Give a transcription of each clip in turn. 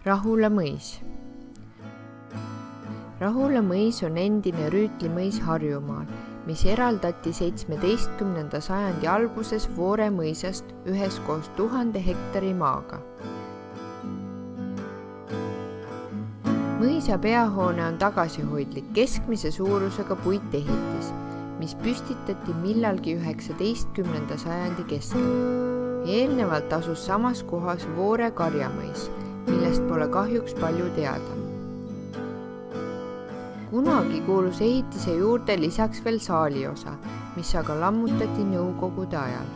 Rahula mõis. Rahula mõis on endine Rüütli mõis Harjumaal, mis eraldati 17. sajandi alguses Voore mõisast üheskoos 1000 hektari maaga. Mõisa peahoone on tagasihoidlik keskmise suurusega puitehitis, mis püstitati millalgi 19. sajandi keskel. Eelnevalt asus samas kohas Voore karjamõis, millest pole kahjuks palju teada. Kunagi kuulus ehitise juurde lisaks veel saaliosa, mis aga lammutati nõukogude ajal.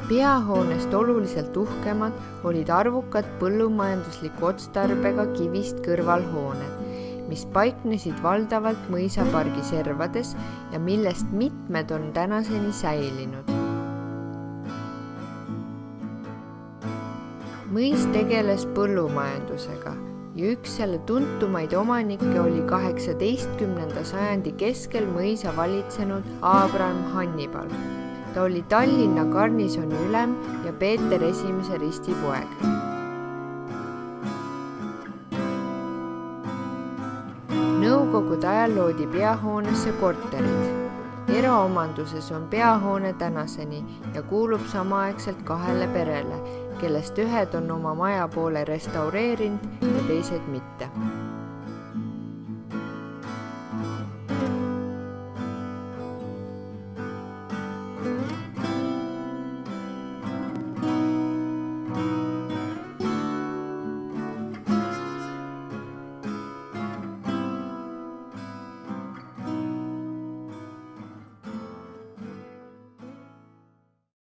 Peahoonest oluliselt uhkemad olid arvukad põllumajandusliku otstarbega kivist kõrvalhooned, mis paiknesid valdavalt mõisapargi servades ja millest mitmed on tänaseni säilinud. Mõis tegeles põllumajandusega ja üks selle tuntumaid omanikke oli 18. sajandi keskel mõisa valitsenud Abraham Hannibal. Ta oli Tallinna garnisoni ülem ja Peeter I ristipoeg. Nõukogude ajal loodi peahoonesse korterid. Eraomanduses on peahoone tänaseni ja kuulub samaaegselt 2 perele, kellest ühed on oma maja poole restaureerinud ja teised mitte.